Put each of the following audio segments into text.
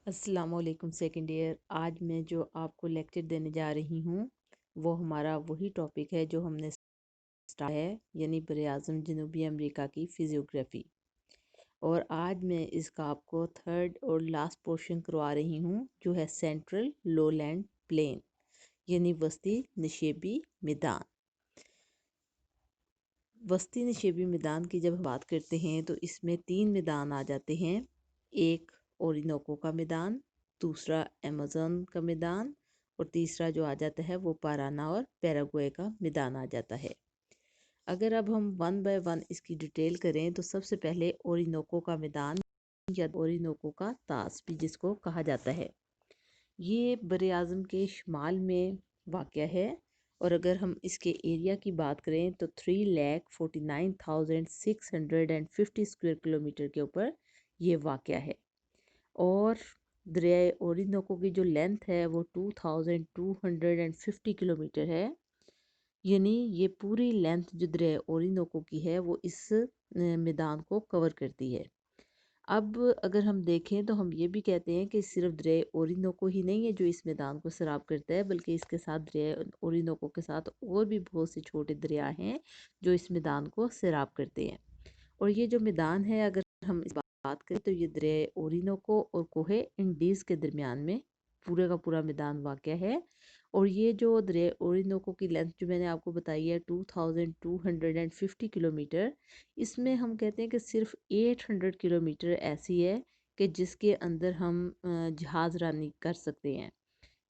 السلام علیکم second year. آج میں جو آپ کو لیکچر دینے جا رہی ہوں وہ ہمارا وہی ٹاپک ہے جو ہم نے سٹارٹ ہے، یعنی براعظم جنوبی امریکہ کی فزیوگرافی۔ اور آج میں اس کا آپ کو تھرڈ اور لاسٹ پورشن کروا رہی ہوں جو ہے سینٹرل لو لینڈ پلین، یعنی وسطی نشیبی میدان۔ وسطی نشیبی میدان کی جب ہم بات کرتے ہیں تو اس میں 3 میدان آ جاتے ہیں، ایک اورینوکو کا میدان، دوسرا ایمیزون کا میدان، اور تیسرا جو آ جاتا ہے وہ پارانا اور پیراگوئے کا میدان آ جاتا ہے۔ اگر اب ہم 1 بائی 1 اس کی ڈیٹیل کریں تو سب سے پہلے اورینوکو کا میدان یا اورینوکو کا طاس بھی جس کو کہا جاتا ہے، یہ براعظم کے شمال میں واقع ہے، اور اگر ہم اس کے ایریا کی بات کریں تو 3,49,650 اسکوائر کلومیٹر کے اوپر یہ واقع ہے، اور دریائے اورینوکو کی جو لینتھ ہے وہ 2,250 کلومیٹر ہے، یعنی یہ پوری لینتھ جو دریائے اورینوکو کی ہے وہ اس میدان کو کور کرتی ہے۔ اب اگر ہم دیکھیں تو ہم یہ بھی کہتے ہیں کہ صرف دریائے اورینوکو ہی نہیں ہے جو اس میدان کو سیراب کرتا ہے، بلکہ اس کے ساتھ دریائے اورینوکو کے ساتھ اور بھی بہت سے چھوٹے دریا ہیں جو اس میدان کو سیراب کرتے ہیں۔ اور یہ جو میدان ہے اگر ہم اس بات کریں تو یہ دریائے اورینوکو اور کوہ انڈیز کے درمیان میں پورے کا پورا میدان واقع ہے، اور یہ جو دریائے اورینوکو کی لینتھ جو میں نے آپ کو بتائی ہے 2,250 کلومیٹر، اس میں ہم کہتے ہیں کہ صرف 800 کلومیٹر ایسی ہے کہ جس کے اندر ہم جہاز رانی کر سکتے ہیں،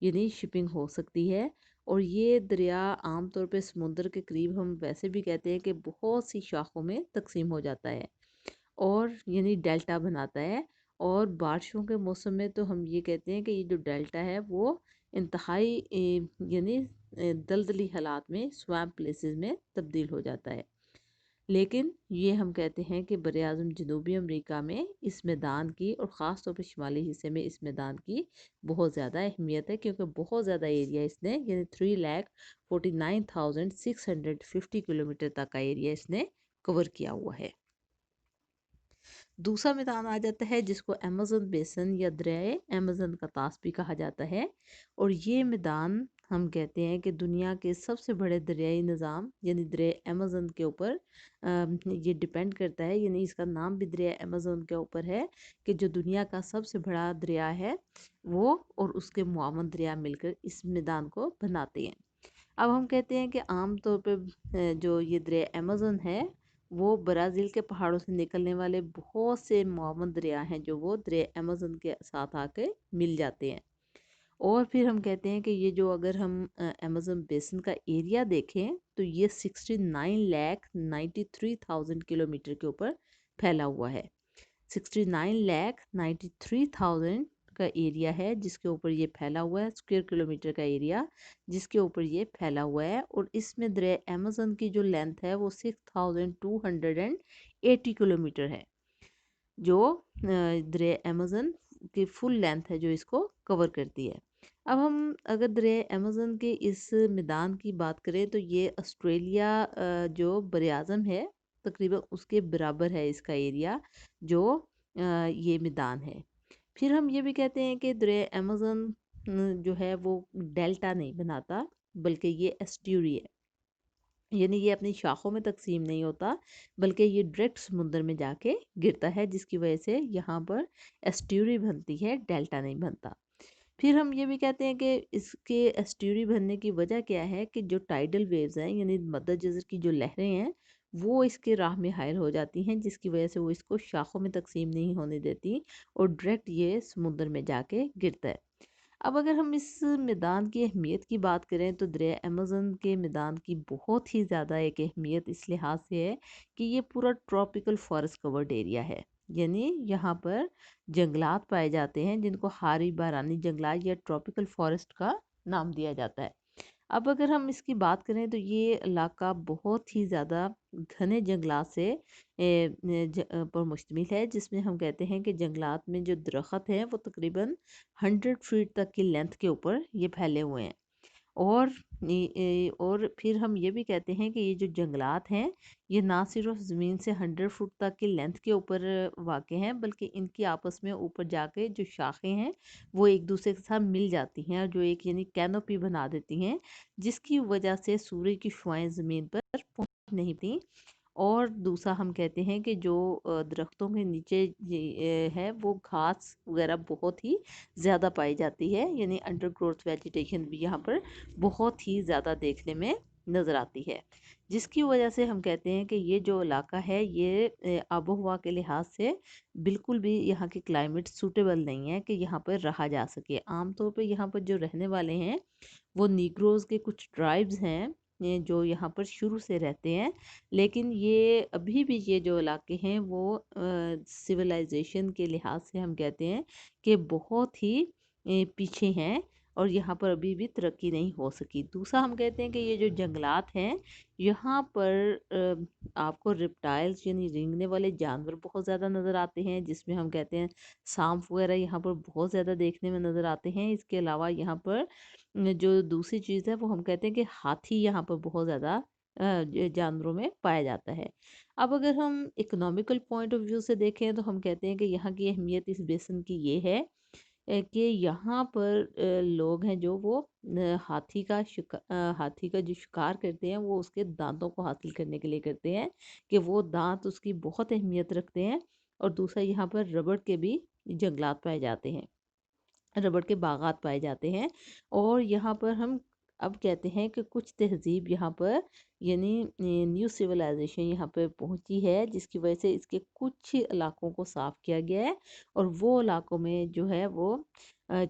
یعنی شپنگ ہو سکتی ہے۔ اور یہ دریا عام طور پہ سمندر کے قریب ہم ویسے بھی کہتے ہیں کہ بہت سی شاخوں میں تقسیم ہو جاتا ہے، اور یعنی ڈیلٹا بناتا ہے، اور بارشوں کے موسم میں تو ہم یہ کہتے ہیں کہ یہ جو ڈیلٹا ہے وہ انتہائی یعنی دلدلی حالات میں سویمپ پلیسز میں تبدیل ہو جاتا ہے۔ لیکن یہ ہم کہتے ہیں کہ براعظم جنوبی امریکہ میں اس میدان کی، اور خاص طور پہ شمالی حصے میں اس میدان کی بہت زیادہ اہمیت ہے، کیونکہ بہت زیادہ ایریا اس نے یعنی 3,49,650 کلومیٹر تک کا ایریا اس نے کور کیا ہوا ہے۔ دوسرا میدان آ جاتا ہے جس کو ایمیزون بیسن یا دریائے ایمیزون کا طاس بھی کہا جاتا ہے، اور یہ میدان ہم کہتے ہیں کہ دنیا کے سب سے بڑے دریائی نظام یعنی دریائے ایمیزون کے اوپر یہ ڈیپینڈ کرتا ہے، یعنی اس کا نام بھی دریائے ایمیزون کے اوپر ہے کہ جو دنیا کا سب سے بڑا دریا ہے وہ اور اس کے معاون دریا مل کر اس میدان کو بناتے ہیں۔ اب ہم کہتے ہیں کہ عام طور پہ جو یہ دریائے ایمیزون ہے وہ برازیل کے پہاڑوں سے نکلنے والے بہت سے معاون دریا ہیں جو وہ دریائے ایمیزون کے ساتھ آ کے مل جاتے ہیں، اور پھر ہم کہتے ہیں کہ یہ جو اگر ہم ایمیزون بیسن کا ایریا دیکھیں تو یہ 69,93,000 کلومیٹر کے اوپر پھیلا ہوا ہے۔ 69,93,000 کا ایریا ہے جس کے اوپر یہ پھیلا ہوا ہے، اسکوائر کلومیٹر کا ایریا جس کے اوپر یہ پھیلا ہوا ہے، اور اس میں دریائے ایمیزون کی جو لینتھ ہے وہ 6,280 کلومیٹر ہے، جو دریائے ایمیزون کی فل لینتھ ہے جو اس کو کور کرتی ہے۔ اب ہم اگر دریائے ایمیزون کے اس میدان کی بات کریں تو یہ آسٹریلیا جو براعظم ہے تقریباً اس کے برابر ہے اس کا ایریا جو یہ میدان ہے۔ پھر ہم یہ بھی کہتے ہیں کہ دریائے ایمیزون جو ہے وہ ڈیلٹا نہیں بناتا بلکہ یہ ایسٹیوری ہے، یعنی یہ اپنی شاخوں میں تقسیم نہیں ہوتا بلکہ یہ ڈائریکٹ سمندر میں جا کے گرتا ہے، جس کی وجہ سے یہاں پر ایسٹیوری بنتی ہے، ڈیلٹا نہیں بنتا۔ پھر ہم یہ بھی کہتے ہیں کہ اس کے ایسٹیوری بننے کی وجہ کیا ہے کہ جو ٹائیڈل ویوز ہیں یعنی مدر جزر کی جو لہریں ہیں وہ اس کے راہ میں حائل ہو جاتی ہیں، جس کی وجہ سے وہ اس کو شاخوں میں تقسیم نہیں ہونے دیتی اور ڈائریکٹ یہ سمندر میں جا کے گرتا ہے۔ اب اگر ہم اس میدان کی اہمیت کی بات کریں تو دریائے ایمیزون کے میدان کی بہت ہی زیادہ ایک اہمیت اس لحاظ سے ہے کہ یہ پورا ٹراپیکل فارسٹ کورڈ ایریا ہے، یعنی یہاں پر جنگلات پائے جاتے ہیں جن کو حاری بارانی جنگلات یا ٹراپیکل فارسٹ کا نام دیا جاتا ہے۔ اب اگر ہم اس کی بات کریں تو یہ علاقہ بہت ہی زیادہ گھنے جنگلات سے پر مشتمل ہے، جس میں ہم کہتے ہیں کہ جنگلات میں جو درخت ہیں وہ تقریباً 100 فیٹ تک کی لینتھ کے اوپر یہ پھیلے ہوئے ہیں، اور اور پھر ہم یہ بھی کہتے ہیں کہ یہ جو جنگلات ہیں یہ نہ صرف زمین سے 100 فٹ تک کی لینتھ کے اوپر واقع ہیں، بلکہ ان کی آپس میں اوپر جا کے جو شاخیں ہیں وہ ایک دوسرے کے ساتھ مل جاتی ہیں، اور جو ایک یعنی کینوپی بنا دیتی ہیں، جس کی وجہ سے سورج کی شعاعیں زمین پر پہنچ نہیں تھیں۔ اور دوسرا ہم کہتے ہیں کہ جو درختوں کے نیچے ہے وہ گھاس وغیرہ بہت ہی زیادہ پائی جاتی ہے، یعنی انڈر گروتھ ویجیٹیشن بھی یہاں پر بہت ہی زیادہ دیکھنے میں نظر آتی ہے، جس کی وجہ سے ہم کہتے ہیں کہ یہ جو علاقہ ہے یہ آب و ہوا کے لحاظ سے بالکل بھی یہاں کی کلائمیٹ سوٹیبل نہیں ہے کہ یہاں پر رہا جا سکے۔ عام طور پہ یہاں پر جو رہنے والے ہیں وہ نیگروز کے کچھ ٹرائبز ہیں جو یہاں پر شروع سے رہتے ہیں، لیکن یہ ابھی بھی یہ جو علاقے ہیں وہ سویلائزیشن کے لحاظ سے ہم کہتے ہیں کہ بہت ہی پیچھے ہیں، اور یہاں پر ابھی بھی ترقی نہیں ہو سکی۔ دوسرا ہم کہتے ہیں کہ یہ جو جنگلات ہیں یہاں پر آپ کو ریپٹائلز یعنی رینگنے والے جانور بہت زیادہ نظر آتے ہیں، جس میں ہم کہتے ہیں سانپ وغیرہ یہاں پر بہت زیادہ دیکھنے میں نظر آتے ہیں۔ اس کے علاوہ یہاں پر جو دوسری چیز ہے وہ ہم کہتے ہیں کہ ہاتھی یہاں پر بہت زیادہ جانوروں میں پایا جاتا ہے۔ اب اگر ہم اکنامیکل پوائنٹ آف ویو سے دیکھیں تو ہم کہتے ہیں کہ یہاں کی اہمیت اس بیسن کی یہ ہے کہ یہاں پر لوگ ہیں جو وہ ہاتھی کا جو شکار کرتے ہیں وہ اس کے دانتوں کو حاصل کرنے کے لیے کرتے ہیں، کہ وہ دانت اس کی بہت اہمیت رکھتے ہیں۔ اور دوسرا یہاں پر ربڑ کے بھی جنگلات پائے جاتے ہیں، ربڑ کے باغات پائے جاتے ہیں۔ اور یہاں پر ہم اب کہتے ہیں کہ کچھ تہذیب یہاں پر یعنی نیو سویلائزیشن یہاں پہ پہنچی ہے، جس کی وجہ سے اس کے کچھ علاقوں کو صاف کیا گیا ہے، اور وہ علاقوں میں جو ہے وہ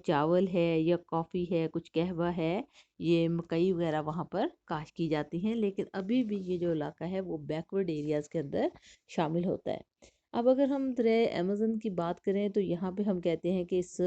چاول ہے یا کافی ہے، کچھ قہوہ ہے، یہ مکئی وغیرہ وہاں پر کاشت کی جاتی ہیں، لیکن ابھی بھی یہ جو علاقہ ہے وہ بیکورڈ ایریاز کے اندر شامل ہوتا ہے۔ اب اگر ہم دریائے ایمیزن کی بات کریں تو یہاں پہ ہم کہتے ہیں کہ اس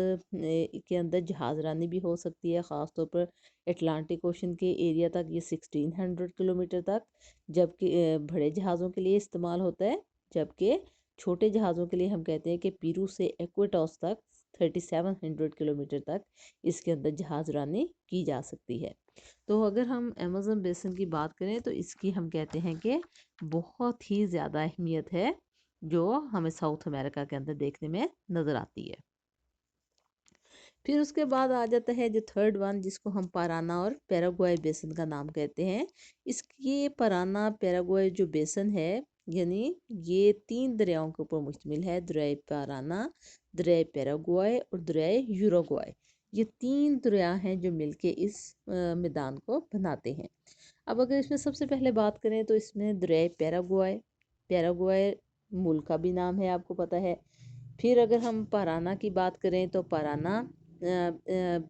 کے اندر جہاز رانی بھی ہو سکتی ہے، خاص طور پر اٹلانٹک اوشن کے ایریا تک، یہ 1600 کلومیٹر تک، جبکہ بڑے جہازوں کے لیے استعمال ہوتا ہے، جبکہ چھوٹے جہازوں کے لیے ہم کہتے ہیں کہ پیرو سے ایکویٹوس تک 3700 کلومیٹر تک اس کے اندر جہاز رانی کی جا سکتی ہے۔ تو اگر ہم ایمیزن بیسن کی بات کریں تو اس کی ہم کہتے ہیں کہ بہت ہی زیادہ اہمیت ہے جو ہمیں ساؤتھ امریکہ کے اندر دیکھنے میں نظر آتی ہے۔ پھر اس کے بعد آ جاتا ہے جو تھرڈ ون، جس کو ہم پارانا اور پیراگوئے بیسن کا نام کہتے ہیں۔ اس کی پارانا پیراگوئے جو بیسن ہے یعنی یہ 3 دریاؤں کے اوپر مشتمل ہے، دریائے پارانا، دریائے پیراگوئے اور دریائے یوروگوئے۔ یہ 3 دریا ہیں جو مل کے اس میدان کو بناتے ہیں۔ اب اگر اس میں سب سے پہلے بات کریں تو اس میں دریائے پیراگوئے، پیراگوئے ملک کا بھی نام ہے، آپ کو پتہ ہے۔ پھر اگر ہم پارانا کی بات کریں تو پارانا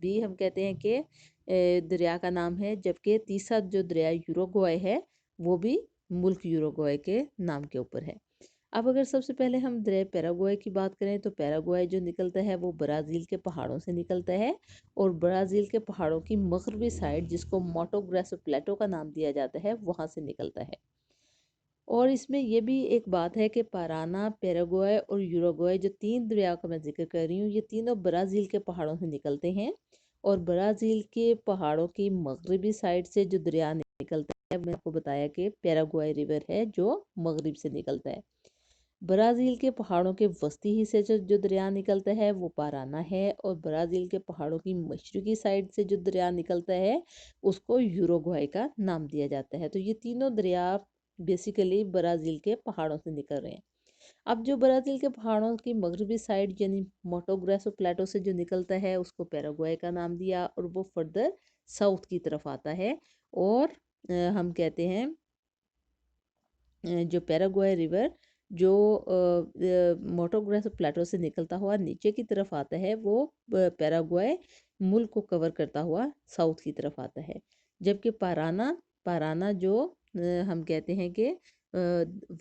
بھی ہم کہتے ہیں کہ دریا کا نام ہے، جبکہ تیسرا جو دریا یوروگوئے ہے وہ بھی ملک یوروگوئے کے نام کے اوپر ہے۔ اب اگر سب سے پہلے ہم دریا پیراگوئے کی بات کریں تو پیراگوئے جو نکلتا ہے وہ برازیل کے پہاڑوں سے نکلتا ہے، اور برازیل کے پہاڑوں کی مغربی سائڈ جس کو موٹو گریسو پلیٹو کا نام دیا جاتا ہے وہاں سے نکلتا ہے۔ اور اس میں یہ بھی ایک بات ہے کہ پارانا، پیراگوئے اور یوروگوئے جو 3 دریا کا میں ذکر کر رہی ہوں یہ تینوں برازیل کے پہاڑوں سے نکلتے ہیں، اور برازیل کے پہاڑوں کی مغربی سائڈ سے جو دریا نکلتا ہے میں آپ کو بتایا کہ پیراگوئے ریور ہے جو مغرب سے نکلتا ہے۔ برازیل کے پہاڑوں کے وسطی حصے سے جو دریا نکلتا ہے وہ پارانا ہے، اور برازیل کے پہاڑوں کی مشرقی سائڈ سے جو دریا نکلتا ہے اس کو یوروگوئے کا نام دیا جاتا ہے۔ تو یہ تینوں دریا بیسیکلی برازیل کے پہاڑوں سے نکل رہے ہیں۔ اب جو برازیل کے پہاڑوں کی مغربی سائڈ یعنی موٹو گریسو پلیٹو سے جو نکلتا ہے اس کو پیراگوئے کا نام دیا، اور وہ فردر ساؤتھ کی طرف آتا ہے، اور ہم کہتے ہیں جو پیراگوئے ریور جو موٹو گریسو پلیٹو سے نکلتا ہوا نیچے کی طرف آتا ہے وہ پیراگوئے ملک کو کور کرتا ہوا ساؤتھ کی طرف آتا ہے، جبکہ پارانا جو ہم کہتے ہیں کہ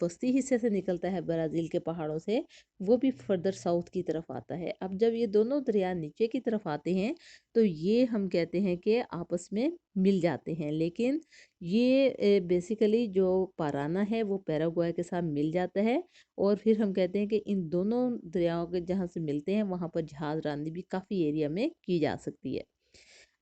وسطی حصے سے نکلتا ہے برازیل کے پہاڑوں سے، وہ بھی فردر ساؤتھ کی طرف آتا ہے۔ اب جب یہ دونوں دریا نیچے کی طرف آتے ہیں تو یہ ہم کہتے ہیں کہ آپس میں مل جاتے ہیں، لیکن یہ بیسیکلی جو پارانا ہے وہ پیراگوئے کے ساتھ مل جاتا ہے، اور پھر ہم کہتے ہیں کہ ان دونوں دریاؤں کے جہاں سے ملتے ہیں وہاں پر جہاز رانی بھی کافی ایریا میں کی جا سکتی ہے۔